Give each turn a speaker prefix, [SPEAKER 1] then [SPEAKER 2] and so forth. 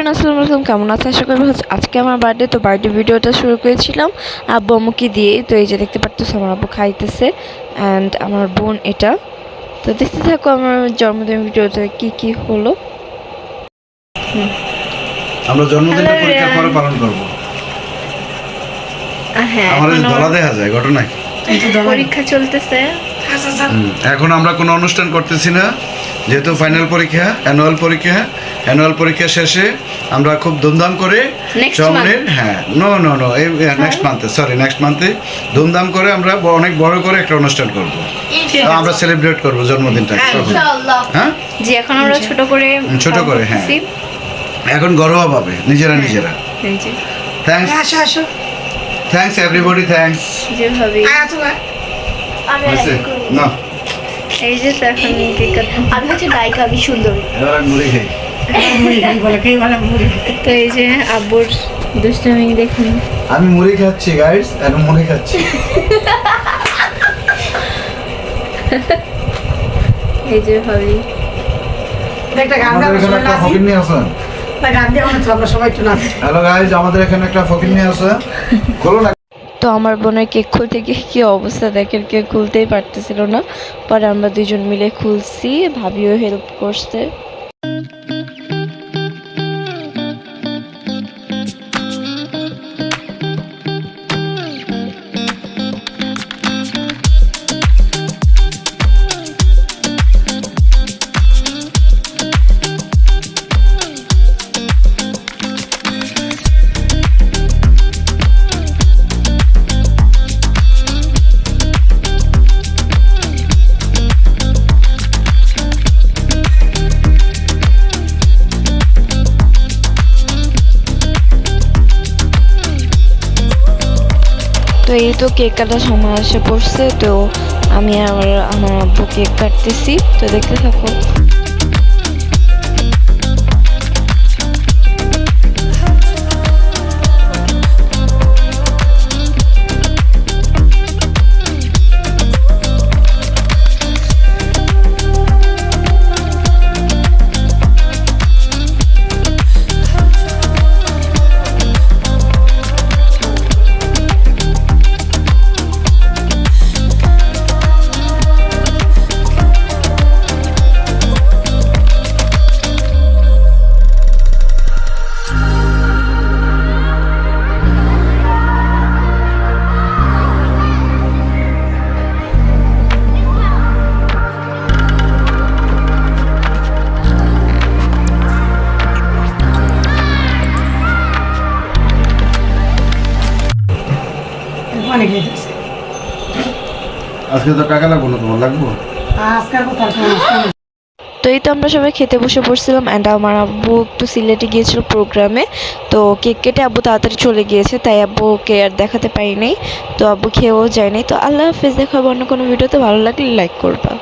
[SPEAKER 1] Everyone আসসালামু আলাইকুম, কেমন আছে? আশা করি ভালো। আজকে আমার বার্থডে, তো বার্থডে ভিডিওটা শুরু করেছিলাম আব্বু আম্মুকে দিয়ে। তো এই যে দেখতে পাচ্ছ আমার আব্বু খাইতেছে অ্যান্ড আমার বোন এটা। তো দেখতে থাকো আমার জন্মদিন ভিডিওটা কি কি হলো।
[SPEAKER 2] আমরা জন্মদিনটা পরীক্ষার পরে পালন করব।
[SPEAKER 1] হ্যাঁ,
[SPEAKER 2] আমাদের ধরা দেখা যায় ঘটনা কি?
[SPEAKER 1] পরীক্ষা চলতেছে
[SPEAKER 2] এখন আমরা কোনো অনুষ্ঠান করতেছি না, যেহেতু ফাইনাল পরীক্ষা, অ্যানুয়াল পরীক্ষা শেষে আমরা খুব ধুমধাম করে নেক্সট মান্থে ধুমধাম করে আমরা অনেক বড় করে একটা অনুষ্ঠান করব। আমরা সেলিব্রেট করব জন্মদিনটা। হ্যাঁ
[SPEAKER 1] জি, এখন আমরা ছোট করে
[SPEAKER 2] হ্যাঁ, এখন ঘরোয়া ভাবে নিজেরা থ্যাঙ্কস এভরিবডি, থ্যাঙ্কস
[SPEAKER 1] যেভাবে
[SPEAKER 2] না।
[SPEAKER 1] এই যে তো এখন
[SPEAKER 3] আমি হচ্ছে নায়িকা, আমি সুন্দরী।
[SPEAKER 2] এবার মুড়ি খাই।
[SPEAKER 1] তো এই যে আব্বুর দুষ্টামি দেখুন।
[SPEAKER 2] আমি মুড়ি খাচ্ছি গাইস, এখন মুড়ি খাচ্ছি।
[SPEAKER 1] এই যে ভাবি
[SPEAKER 2] হ্যালো গাইস, আমাদের এখানে একটা ফকিন্নি আছে। খোলো না।
[SPEAKER 1] তো আমার বোনের কেক খুলতে গিয়ে কি অবস্থা দেখেন, কেক খুলতেই পারতেছিল না। পরে আমরা দুজন মিলে খুলছি, ভাবিও হেল্প করছে। তো এই তো কেক কাটার সময় এসে পড়ছে। তো আমি আমার আব্বু কেক কাটতেছি, তো দেখতে থাকো।
[SPEAKER 2] আজকে তো টাকা লাগবো না, তোমার লাগবো?
[SPEAKER 1] তো এই তো আমরা সবাই খেতে বসে পড়ছিলাম অ্যান্ড আমার আব্বু একটু সিলেটে গিয়েছিল প্রোগ্রামে। তো কেক কেটে আব্বু তাড়াতাড়ি চলে গিয়েছে, তাই আব্বুকে আর দেখাতে পারি নাই। তো আব্বু খেয়েও যায় নাই। তো আল্লাহ হাফেজ, দেখা হবে অন্য কোনো ভিডিওতে। ভালো লাগলে লাইক করবা।